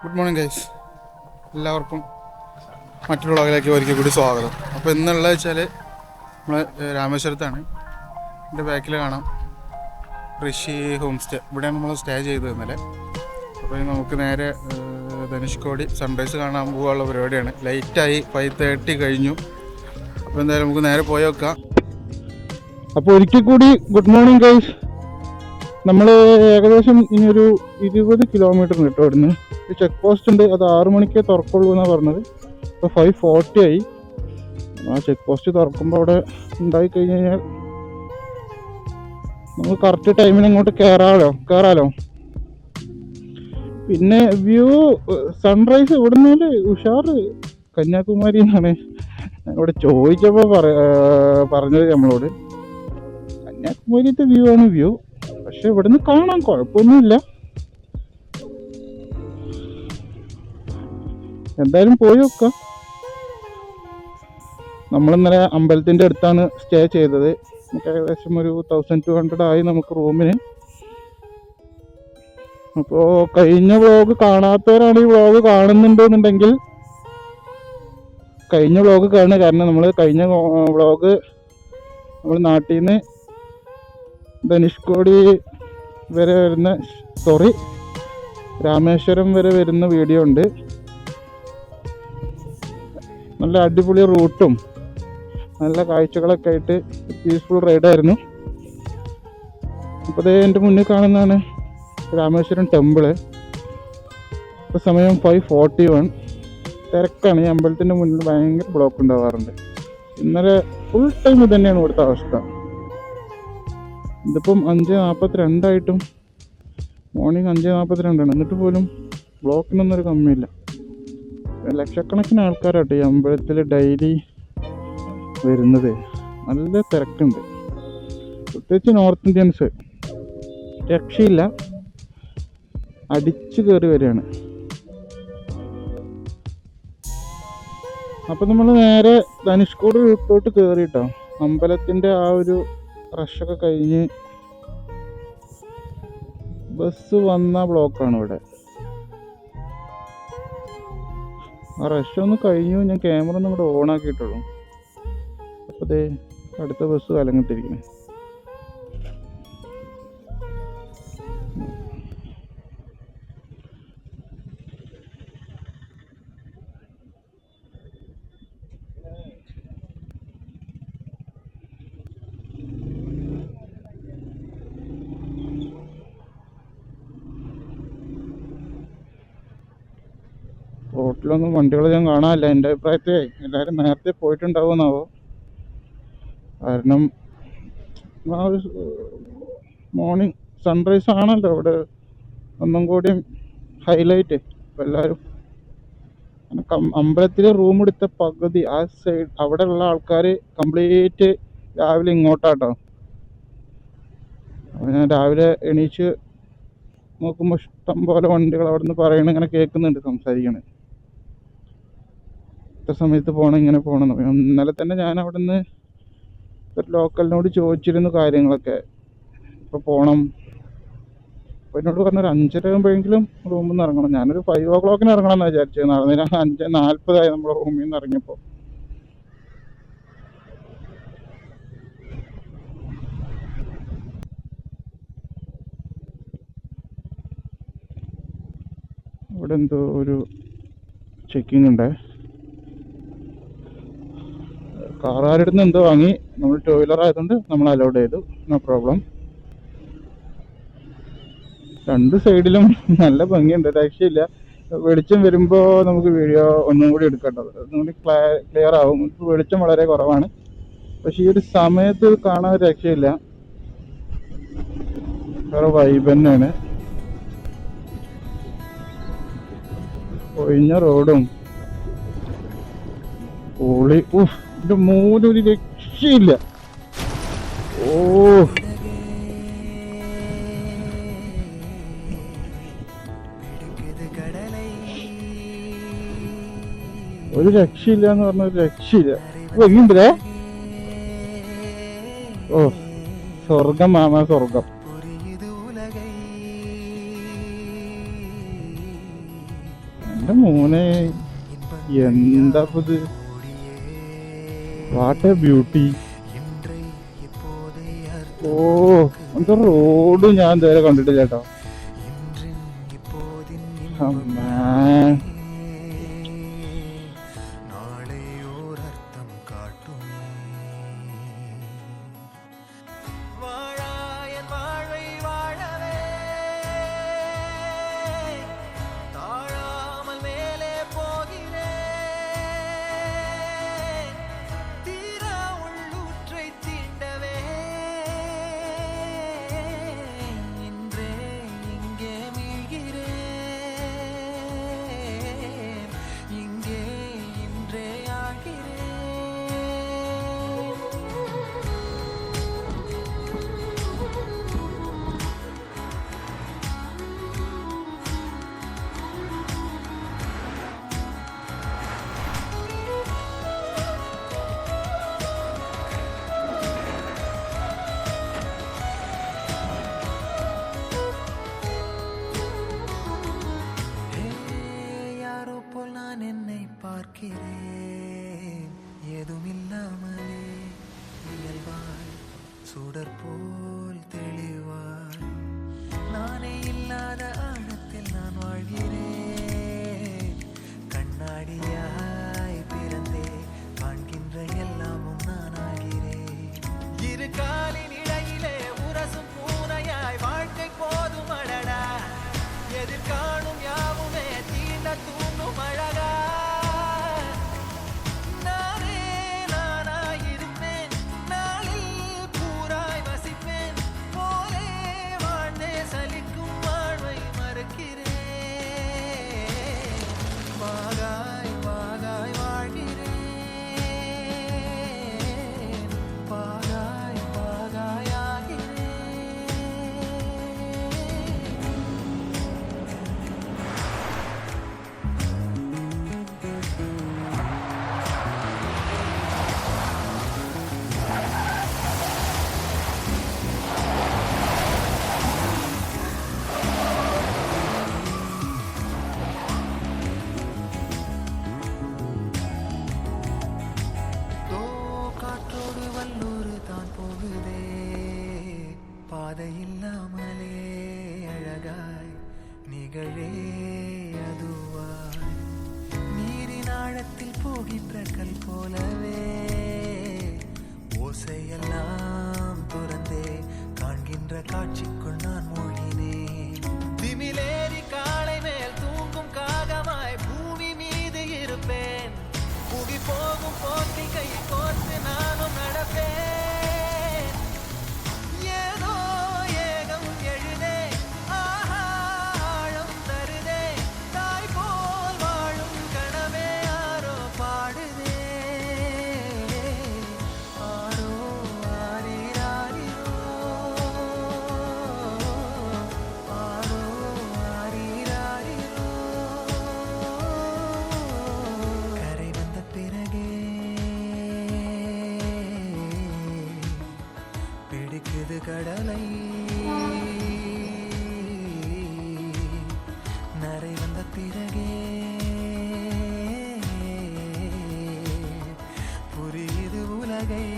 Good morning guys, എല്ലാവർക്കും മറ്റൊരു വ്ളോഗിലേക്ക് ഒരിക്കൽ കൂടി സ്വാഗതം. അപ്പോൾ ഇന്നുള്ളത് വെച്ചാൽ നമ്മൾ രാമേശ്വരത്താണ്. എൻ്റെ ബാക്കിൽ കാണാം ഋഷി ഹോം സ്റ്റേ. ഇവിടെയാണ് നമ്മൾ സ്റ്റേ ചെയ്തത് ഇന്നലെ. അപ്പോൾ നമുക്ക് നേരെ ധനുഷ്കോടി സൺറൈസ് കാണാൻ പോകാനുള്ള പരിപാടിയാണ്. ലൈറ്റായി 5:30 കഴിഞ്ഞു. അപ്പോൾ എന്തായാലും നമുക്ക് നേരെ പോയി നോക്കാം. അപ്പോൾ ഒരിക്കൽ കൂടി ഗുഡ് മോർണിംഗ് ഗൈസ്. നമ്മൾ ഏകദേശം ഇനിയൊരു 20 കിലോമീറ്റർ കിട്ടും അവിടുന്ന്. ഒരു ചെക്ക് പോസ്റ്റ് ഉണ്ട്, അത് 6 മണിക്കേ തുറക്കുള്ളൂ എന്നാണ് പറഞ്ഞത്. ഇപ്പോൾ 5:40 ആയി. ആ ചെക്ക് പോസ്റ്റ് തുറക്കുമ്പോൾ അവിടെ ഉണ്ടായി കഴിഞ്ഞ് കഴിഞ്ഞാൽ നമുക്ക് കറക്റ്റ് ടൈമിന് അങ്ങോട്ട് കയറാലോ. പിന്നെ വ്യൂ സൺറൈസ് ഇവിടെ നിന്ന് ഉഷാറ് കന്യാകുമാരി എന്നാണ് ഇവിടെ ചോദിച്ചപ്പോൾ പറഞ്ഞത് നമ്മളോട്. കന്യാകുമാരിത്തെ വ്യൂ ആണ് വ്യൂ, പക്ഷെ ഇവിടെ നിന്ന് കാണാൻ കുഴപ്പമൊന്നുമില്ല. എന്തായാലും പോയി നോക്കാം. നമ്മളിന്നലെ അമ്പലത്തിൻ്റെ അടുത്താണ് സ്റ്റേ ചെയ്തത്. നമുക്ക് ഏകദേശം ഒരു 1200 ആയി നമുക്ക് റൂമിന്. അപ്പോൾ കഴിഞ്ഞ വ്ളോഗ് കാണാത്തവരാണ് ഈ വ്ളോഗ് കാണുന്നുണ്ടെന്നുണ്ടെങ്കിൽ കഴിഞ്ഞ വ്ളോഗ് കാണുക. കാരണം നമ്മൾ കഴിഞ്ഞ വ്ളോഗ് നമ്മൾ നാട്ടിൽ നിന്ന് ധനുഷ്കോടി വരെ വരുന്ന രാമേശ്വരം വരെ വരുന്ന വീഡിയോ ഉണ്ട്. നല്ല അടിപൊളി റൂട്ടും നല്ല കാഴ്ചകളൊക്കെ ആയിട്ട് പീസ്ഫുൾ റൈഡായിരുന്നു. അപ്പോൾ അതേ എൻ്റെ മുന്നിൽ കാണുന്നതാണ് രാമേശ്വരം ടെമ്പിള്. ഇപ്പോൾ സമയം 5:41. തിരക്കാണ്. ഈ അമ്പലത്തിൻ്റെ മുന്നിൽ ഭയങ്കര ബ്ലോക്ക് ഉണ്ടാവാറുണ്ട്. ഇന്നലെ ഫുൾ ടൈം തന്നെയാണ് ഇവിടുത്തെ അവസ്ഥ. ഇതിപ്പം 5:42 ആയിട്ടും മോർണിംഗ് 5:42 എന്നിട്ട് പോലും ബ്ലോക്കിനൊന്നും ഒരു കമ്മിയില്ല. ലക്ഷക്കണക്കിന് ആൾക്കാരാട്ടോ ഈ അമ്പലത്തിൽ ഡെയിലി വരുന്നത്. നല്ല തിരക്കുണ്ട്. പ്രത്യേകിച്ച് നോർത്ത് ഇന്ത്യൻസ് രക്ഷയില്ല, അടിച്ചു കയറി വരികയാണ്. അപ്പം നമ്മൾ നേരെ ധനുഷ്കോടി റൂട്ടോട്ട് കയറിയിട്ടോ. അമ്പലത്തിൻ്റെ ആ ഒരു റഷൊക്കെ കഴിഞ്ഞ് ബസ് വന്ന ബ്ലോക്കാണ് ഇവിടെ. ആ റഷ് ഒന്ന് കഴിഞ്ഞു. ഞാൻ ക്യാമറ ഒന്നും കൂടെ ഓൺ ആക്കിയിട്ടുള്ളൂ. അപ്പോൾ ദേ അടുത്ത ബസ് കലങ്ങിട്ടിരിക്കണേ. റോട്ടിലൊന്നും വണ്ടികൾ ഞാൻ കാണാനില്ല. എൻ്റെ അഭിപ്രായത്തിൽ എല്ലാവരും നേരത്തെ പോയിട്ടുണ്ടാവുമെന്നാവോ. കാരണം ആ ഒരു മോർണിംഗ് സൺറൈസ് ആണല്ലോ ഇവിടെ ഒന്നും കൂടി ഹൈലൈറ്റ്. ഇപ്പം എല്ലാവരും അമ്പലത്തിൽ റൂം എടുത്ത പകുതി ആ സൈഡ് അവിടെ ഉള്ള ആൾക്കാർ കംപ്ലീറ്റ് രാവിലെ ഇങ്ങോട്ടാട്ടോ. അപ്പോൾ ഞാൻ രാവിലെ എണീച്ച് നോക്കുമ്പോൾ ഇഷ്ടം പോലെ വണ്ടികൾ അവിടെ നിന്ന് പറയണ ഇങ്ങനെ കേൾക്കുന്നുണ്ട്, സംസാരിക്കണേ ഇത്ര സമയത്ത് പോകണം ഇങ്ങനെ പോകണം. ഇന്നലെ തന്നെ ഞാൻ അവിടെ നിന്ന് ഒരു ലോക്കലിനോട് ചോദിച്ചിരുന്നു കാര്യങ്ങളൊക്കെ. ഇപ്പോൾ പോകണം. അപ്പോൾ എന്നോട് പറഞ്ഞൊരു 5:30 ആകുമ്പോഴെങ്കിലും റൂമിൽ നിന്ന് ഇറങ്ങണം. ഞാനൊരു 5 o'clock ഇറങ്ങണം എന്നാണ് വിചാരിച്ചത്. നടന്നില്ല. 5:40 നമ്മുടെ റൂമിൽ നിന്ന് ഇറങ്ങിയപ്പോൾ. ഇവിടെ എന്തോ ഒരു ചെക്കിങ് ഉണ്ട്. കാറുകാരുടെ നിന്ന് എന്തോ വാങ്ങി. നമ്മൾ 2 വീലർ ആയതുകൊണ്ട് നമ്മൾ അലൗഡ് ചെയ്തു, നോ പ്രോബ്ലം. രണ്ട് സൈഡിലും നല്ല ഭംഗിയുണ്ട്, രക്ഷയില്ല. വെളിച്ചം വരുമ്പോൾ നമുക്ക് വീഡിയോ ഒന്നും കൂടി എടുക്കേണ്ടത്, ഒന്നും കൂടി ക്ലിയർ ആവും. ഇപ്പോൾ വെളിച്ചം വളരെ കുറവാണ്, പക്ഷെ ഈ ഒരു സമയത്ത് കാണാൻ രക്ഷയില്ല. വേറെ വൈബ് തന്നെയാണ്. ഒഴിഞ്ഞ റോഡും പൊളി. ഇതിന്റെ മൂന്നൊരു രക്ഷയില്ല. ഒരു രക്ഷയില്ല എന്ന് പറഞ്ഞ ഒരു രക്ഷയില്ല. എങ്ങുണ്ടല്ലേ? സ്വർഗം മാമ, സ്വർഗം. എന്റെ മോനെ എന്താ ഇത്, വാട്ട് എ ബ്യൂട്ടി. ഓ എന്താ റോഡ് ഞാൻ ഇതുവരെ കണ്ടിട്ടില്ല കേട്ടോ. சுடற்போல் தெளிவாய் நானே இல்லாத ஆழத்தில் நான் வாழ்கிறேன். கண்ணாடியாய் பிறந்தே காண்கின்ற எல்லாமும் நான் ஆகிறேன். இரு காலின் இடையிலே உரசும் பூனையாய் வாழ்க்கை போதும் அழடா. எதிர்காணும் யாவுமே தீண்ட தூண்டும் அழகா. பாதை இல்லாமலே அழகாய் நிகழே அதுவாய் நீரின் ஆழத்தில் போகின்ற கல் போலவே ஓசையெல்லாம் துறந்தே காண்கின்ற காட்சிக்குள் நான் மூழ்கினேன். திமிலேறி காலை மேல் தூங்கும் காகமாய் பூமி மீது இருப்பேன். புகி போகும் போக்கில் கை கோர்த்து நானும் நடப்பேன். கடலை நரை வந்த பிறகே புரியுது உலகை.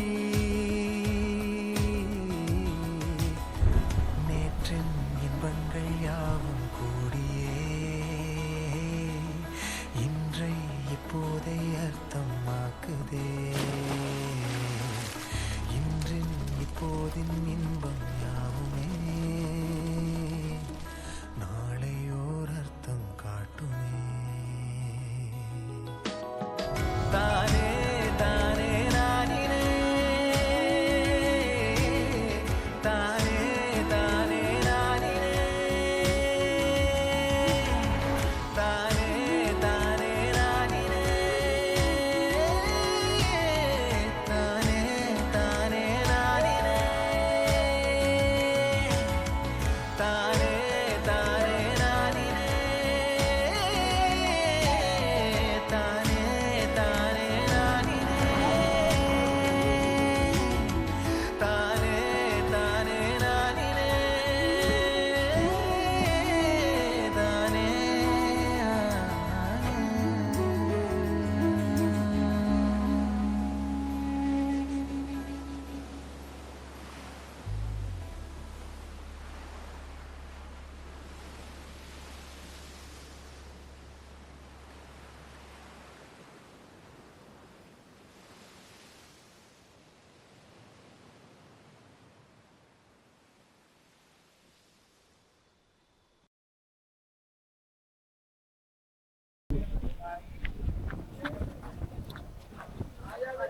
நேற்றின் இன்பங்கள் யாவும் கூடியே இன்றை இப்போதை அர்த்தமாக்குதே. இன்றின் இப்போதின் இன்பம் யாவுமே நாளையோர் அர்த்தம் காட்டுமே. தானே தானே நானினே தானே தானே நானினே தானே தானே நானினே தானே தானே நானினே.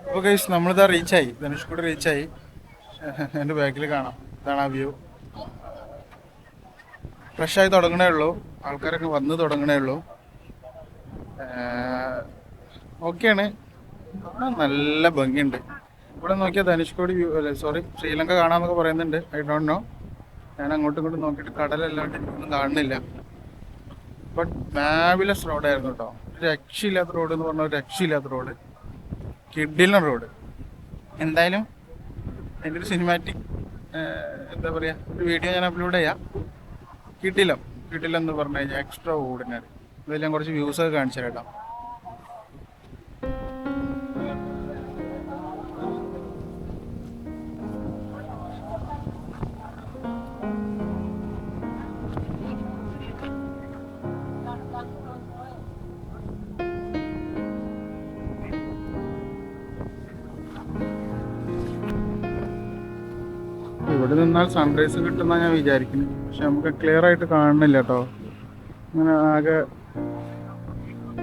അപ്പോൾ ഗൈസ് നമ്മളിതാ റീച്ചായി, ധനുഷ്കോടി റീച്ചായി. എൻ്റെ ബാക്കിൽ കാണാം, ഇതാണ് ആ വ്യൂ. ഫ്രഷായി തുടങ്ങണേ ഉള്ളൂ, ആൾക്കാരൊക്കെ വന്ന് തുടങ്ങണേ ഉള്ളൂ. ഓക്കെയാണ്, നല്ല ഭംഗിയുണ്ട്. ഇവിടെ നോക്കിയാൽ ധനുഷ്കോടി വ്യൂ അല്ലേ, സോറി, ശ്രീലങ്ക കാണാമെന്നൊക്കെ പറയുന്നുണ്ട്. ഐ ഡോണ്ട് നോ, ഞാൻ അങ്ങോട്ടും ഇങ്ങോട്ടും നോക്കിയിട്ട് കടലല്ലാണ്ട് എനിക്കൊന്നും കാണുന്നില്ല. ബട്ട് മാവിലസ് റോഡായിരുന്നു കേട്ടോ. ഒരു രക്ഷയില്ലാത്ത റോഡ് എന്ന് പറഞ്ഞാൽ ഒരു രക്ഷയില്ലാത്ത റോഡ്, കിഡിലൻ റോഡ്. എന്തായാലും അതിൻ്റെ ഒരു സിനിമാറ്റിക് എന്താ പറയുക, ഒരു വീഡിയോ ഞാൻ അപ്ലോഡ് ചെയ്യാം. കിട്ടിലം എന്ന് പറഞ്ഞു കഴിഞ്ഞാൽ എക്സ്ട്രാ ഓർഡിനറി. ഇതിൽ ഞാൻ കുറച്ച് വ്യൂസൊക്കെ കാണിച്ചു തരാം. ഇവിടെ നിന്നാൽ സൺറൈസ് കിട്ടുന്ന ഞാൻ വിചാരിക്കുന്നു, പക്ഷെ നമുക്ക് ക്ലിയർ ആയിട്ട് കാണുന്നില്ല കേട്ടോ. അങ്ങനെ ആകെ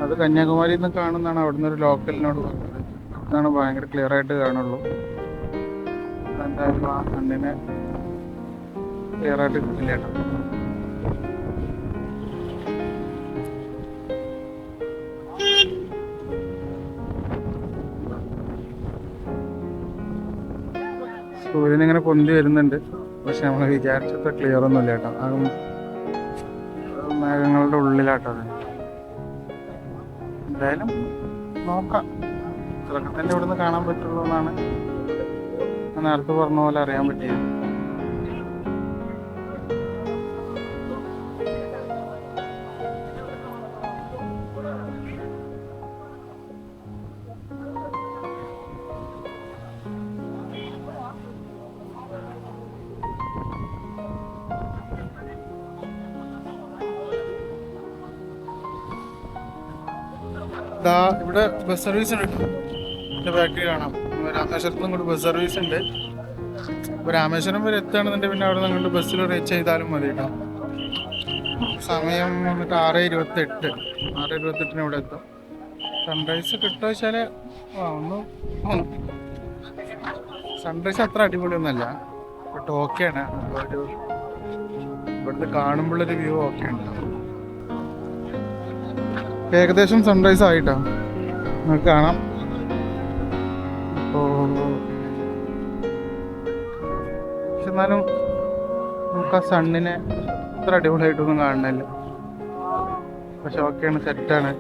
അത് കന്യാകുമാരിയിൽ നിന്ന് കാണുന്നതാണ് അവിടുന്ന് ഒരു ലോക്കലിനോട് പറഞ്ഞത്. ഇതാണ് ഭയങ്കര ക്ലിയർ ആയിട്ട് കാണുള്ളൂ. എന്തായാലും ആ കണ്ണിനെ ക്ലിയർ ആയിട്ട് കിട്ടില്ല കേട്ടോ. സൂര്യൻ ഇങ്ങനെ പൊന്തി വരുന്നുണ്ട്, പക്ഷെ നമ്മൾ വിചാരിച്ചത്ര ക്ലിയർ ഒന്നുമില്ല കേട്ടോ. ആ മേഘങ്ങളുടെ ഉള്ളിലാട്ടോ. എന്തായാലും നോക്കാം, ഇത്രയൊക്കെ തന്നെ ഇവിടുന്ന് കാണാൻ പറ്റുള്ളൂ എന്നാണ് നേരത്തെ പറഞ്ഞ പോലെ അറിയാൻ പറ്റിയത്. ഇവിടെ ബസ് സർവീസ് ഉണ്ട്, എൻ്റെ ബാക്കിൽ കാണാം. രാമേശ്വരത്തും കൂടി ബസ് സർവീസ് ഉണ്ട്. ഇപ്പോൾ രാമേശ്വരം വരെ എത്തുകയാണെന്നുണ്ടെങ്കിൽ പിന്നെ അവിടെ നിന്ന് ബസ്സിൽ റീച്ച് ചെയ്താലും മതി കേട്ടോ. സമയം വന്നിട്ട് 6:28 ഇവിടെ എത്തും. സൺറൈസ് കിട്ടുക വെച്ചാൽ സൺറൈസ് അത്ര അടിപൊളിയൊന്നുമല്ല, ബട്ട് ഓക്കെയാണ്. ഒരു ഇവിടുന്ന് കാണുമ്പോഴൊരു വ്യൂ ഓക്കെ ഉണ്ട്. ഏകദേശം സൺറൈസ് ആയിട്ടാ നമുക്ക് കാണാം. അപ്പോൾ പക്ഷെ എന്നാലും നമുക്ക് ആ സണ്ണിനെ അത്ര അടിപൊളിയായിട്ടൊന്നും കാണുന്നില്ല. പക്ഷെ ഓക്കെയാണ്, സെറ്റാണ്,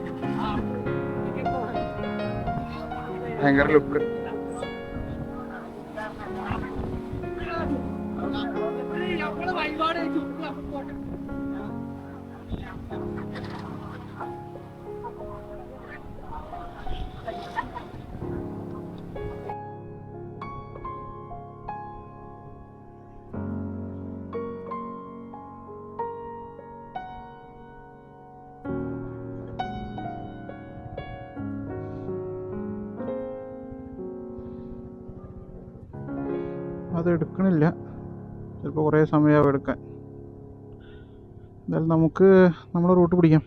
ഭയങ്കര ലുക്ക്. അത് എടുക്കണില്ല, ചിലപ്പോൾ കുറേ സമയമാവും എടുക്കാൻ. എന്തായാലും നമുക്ക് നമ്മുടെ റൂട്ട് പിടിക്കാം.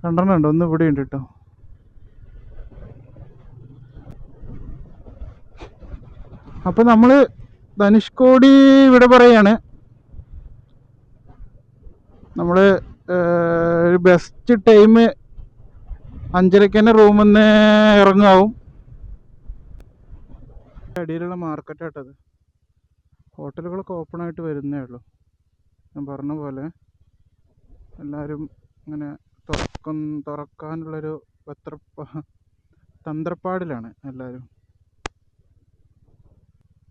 രണ്ടെണ്ണം ഉണ്ട്, ഒന്ന് ഇവിടെ ഉണ്ട് കേട്ടോ. അപ്പം നമ്മൾ ധനുഷ്കോടി ഇവിടെ പറയാണ്. നമ്മൾ ഒരു ബെസ്റ്റ് ടൈം 5:30 തന്നെ റൂമിൽ നിന്ന് ഇറങ്ങാവും. അടിയിലുള്ള മാർക്കറ്റാട്ടത്. ഹോട്ടലുകളൊക്കെ ഓപ്പൺ ആയിട്ട് വരുന്നേ ഉള്ളൂ. ഞാൻ പറഞ്ഞ പോലെ എല്ലാവരും ഇങ്ങനെ തുറക്കാനുള്ളൊരു തന്ത്രപ്പാടിലാണ് എല്ലാവരും.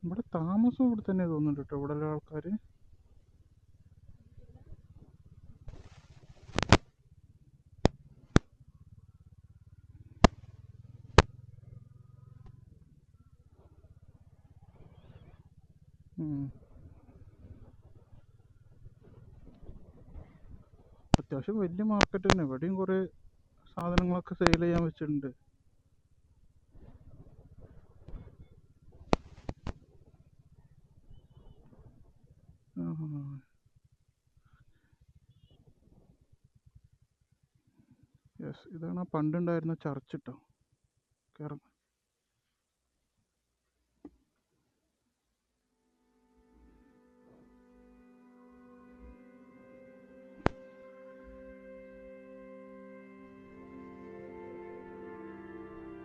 ഇവിടെ താമസം ഇവിടെ തന്നെ തോന്നുന്നുണ്ട് കേട്ടോ, ഇവിടെ ഉള്ള ആൾക്കാർ. അത്യാവശ്യം വലിയ മാർക്കറ്റ് തന്നെ. ഇവിടെയും കുറേ സാധനങ്ങളൊക്കെ സെയിൽ ചെയ്യാൻ വെച്ചിട്ടുണ്ട്. യെസ്, ഇതാണ് ആ പണ്ടുണ്ടായിരുന്ന ചർച്ച് കേട്ടോ. കയറും.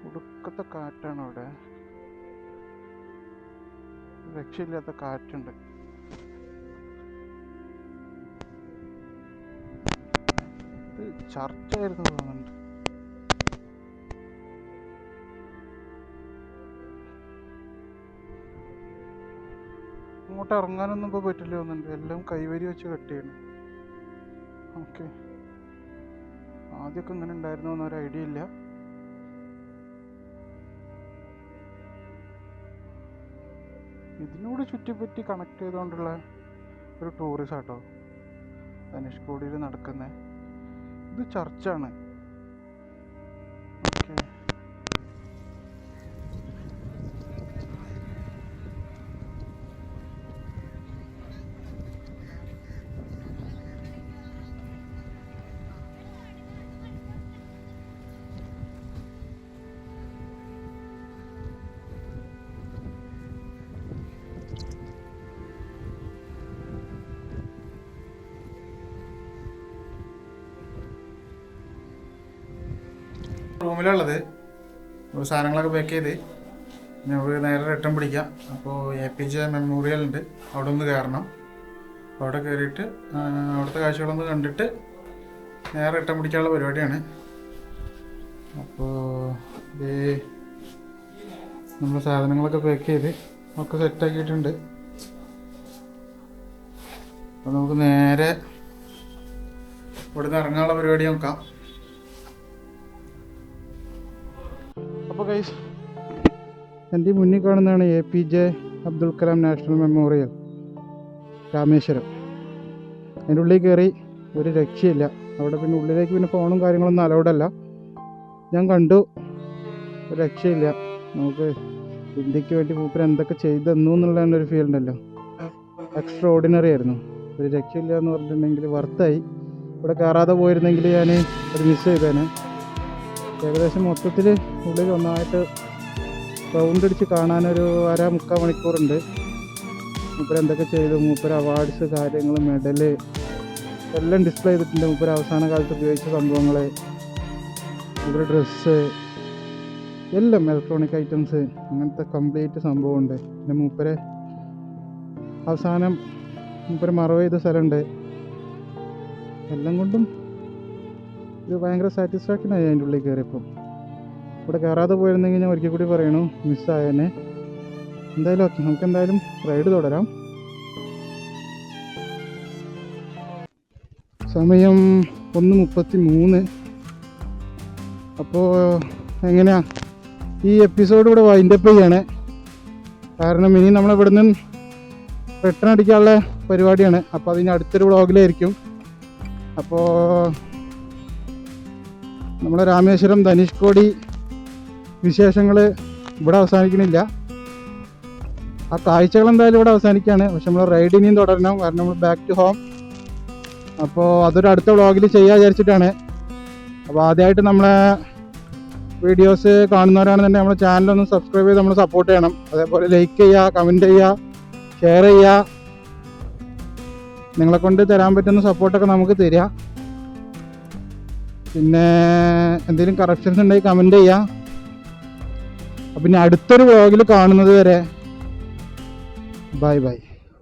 ഒടുക്കത്തെ കാറ്റാണ് അവിടെ, രക്ഷയില്ലാത്ത കാറ്റുണ്ട്. ഇത് ചർച്ചായിരുന്നു തോന്നുന്നുണ്ട്. അങ്ങോട്ട് ഇറങ്ങാനൊന്നും ഇപ്പോൾ പറ്റില്ല തോന്നുന്നുണ്ട്, എല്ലാം കൈവരി വെച്ച് കട്ട് ചെയ്യണം. ഓക്കെ, ആദ്യമൊക്കെ ഇങ്ങനെ ഉണ്ടായിരുന്നോ എന്നൊരു ഐഡിയ ഇല്ല. ഇതിനോട് ചുറ്റിപ്പറ്റി കണക്ട് ചെയ്തുകൊണ്ടുള്ള ഒരു ടൂറിസം ആട്ടോ ധനുഷ്കോടിയിൽ നടക്കുന്നത്. ഇത് ചർച്ചാണ്. ഓക്കെ, റൂമിലുള്ളത് സാധനങ്ങളൊക്കെ പാക്ക് ചെയ്ത് നമുക്ക് നേരെ റിട്ടേൺ പിടിക്കാം. അപ്പോൾ APJ മെമ്മോറിയൽ ഉണ്ട്, അവിടെ ഒന്ന് കയറണം. അപ്പോൾ അവിടെ കയറിയിട്ട് അവിടുത്തെ കാഴ്ചകളൊന്ന് കണ്ടിട്ട് നേരെ റിട്ടേൺ പിടിക്കാനുള്ള പരിപാടിയാണ്. അപ്പോൾ ഇത് നമ്മൾ സാധനങ്ങളൊക്കെ പാക്ക് ചെയ്ത് ഒക്കെ സെറ്റാക്കിയിട്ടുണ്ട്. അപ്പോൾ നമുക്ക് നേരെ ഇവിടുന്ന് ഇറങ്ങാനുള്ള പരിപാടി നോക്കാം. അപ്പോൾ ഗൈസ്, എൻ്റെ മുന്നിൽ കാണുന്നതാണ് APJ Abdul Kalam national memorial Rameswaram. അതിൻ്റെ ഉള്ളിൽ കയറി ഒരു രക്ഷയില്ല. അവിടെ പിന്നെ ഉള്ളിലേക്ക് പിന്നെ ഫോണും കാര്യങ്ങളൊന്നും അലൗഡല്ല. ഞാൻ കണ്ടു, ഒരു രക്ഷയില്ല. നമുക്ക് ഇന്ത്യക്ക് വേണ്ടി മൂപ്പര് എന്തൊക്കെ ചെയ്തെന്നു എന്നുള്ള ഒരു ഫീൽ ഉണ്ടല്ലോ, എക്സ്ട്രാ ഓർഡിനറി ആയിരുന്നു. ഒരു രക്ഷയില്ല എന്ന് പറഞ്ഞിട്ടുണ്ടെങ്കിൽ വർത്തായി. ഇവിടെ കയറാതെ പോയിരുന്നെങ്കിൽ ഞാൻ അത് മിസ് ചെയ്തേനെ. ഏകദേശം മൊത്തത്തിൽ ഉള്ളിൽ ഒന്നായിട്ട് റൗണ്ട് അടിച്ച് കാണാനൊരു 1.5-3 മണിക്കൂറുണ്ട്. മൂപ്പര് എന്തൊക്കെ ചെയ്തു, മൂപ്പര് അവാർഡ്സ്, കാര്യങ്ങൾ, മെഡല് എല്ലാം ഡിസ്പ്ലേ ചെയ്തിട്ടുണ്ട്. മൂപ്പര് അവസാന കാലത്ത് ഉപയോഗിച്ച സംഭവങ്ങൾ, മൂപ്പര് ഡ്രസ്സ്, എല്ലാം ഇലക്ട്രോണിക് ഐറ്റംസ്, അങ്ങനത്തെ കംപ്ലീറ്റ് സംഭവമുണ്ട്. പിന്നെ മൂപ്പര് അവസാനം മൂപ്പര് മറവ് ചെയ്ത സ്ഥലമുണ്ട്. എല്ലാം കൊണ്ടും ഇത് ഭയങ്കര സാറ്റിസ്ഫാക്ഷനായി അതിൻ്റെ ഉള്ളിൽ കയറിയപ്പം. ഇവിടെ കയറാതെ പോയിരുന്നെങ്കിൽ ഞാൻ ഒരിക്കൽ കൂടി പറയണു, മിസ്സായേനെ. എന്തായാലും ഓക്കെ, നമുക്ക് എന്തായാലും റൈഡ് തുടരാം. സമയം 1:33. അപ്പോൾ എങ്ങനെയാ ഈ എപ്പിസോഡ് ഇവിടെ വൈൻഡപ്പ് ചെയ്യാണ്. കാരണം ഇനി നമ്മളിവിടുന്ന് റിട്ടേൺ അടിക്കാനുള്ള പരിപാടിയാണ്. അപ്പോൾ അതിന് അടുത്തൊരു വ്ളോഗിലായിരിക്കും. അപ്പോൾ നമ്മളെ രാമേശ്വരം ധനുഷ്കോടി വിശേഷങ്ങൾ ഇവിടെ അവസാനിക്കണില്ല. ആ കാഴ്ചകൾ എന്തായാലും ഇവിടെ അവസാനിക്കുകയാണ്. പക്ഷെ നമ്മൾ റൈഡ് ഇനിയും തുടരണം, കാരണം നമ്മൾ ബാക്ക് ടു ഹോം. അപ്പോൾ അതൊരു അടുത്ത വ്ളോഗിൽ ചെയ്യാൻ വിചാരിച്ചിട്ടാണ്. അപ്പോൾ ആദ്യമായിട്ട് നമ്മളെ വീഡിയോസ് കാണുന്നവരാണെന്നുണ്ടെങ്കിൽ നമ്മുടെ ചാനലൊന്ന് സബ്സ്ക്രൈബ് ചെയ്ത് നമ്മൾ സപ്പോർട്ട് ചെയ്യണം. അതേപോലെ ലൈക്ക് ചെയ്യുക, കമൻറ്റ് ചെയ്യുക, ഷെയർ ചെയ്യുക. നിങ്ങളെ കൊണ്ട് തരാൻ പറ്റുന്ന സപ്പോർട്ടൊക്കെ നമുക്ക് തരിക. പിന്നെ എന്തെങ്കിലും കറക്ഷൻസ് ഉണ്ടെങ്കിൽ കമൻറ്റ് ചെയ്യാം. അപ്പം പിന്നെ അടുത്തൊരു വ്ളോഗിൽ കാണുന്നത് വരെ ബൈ ബൈ.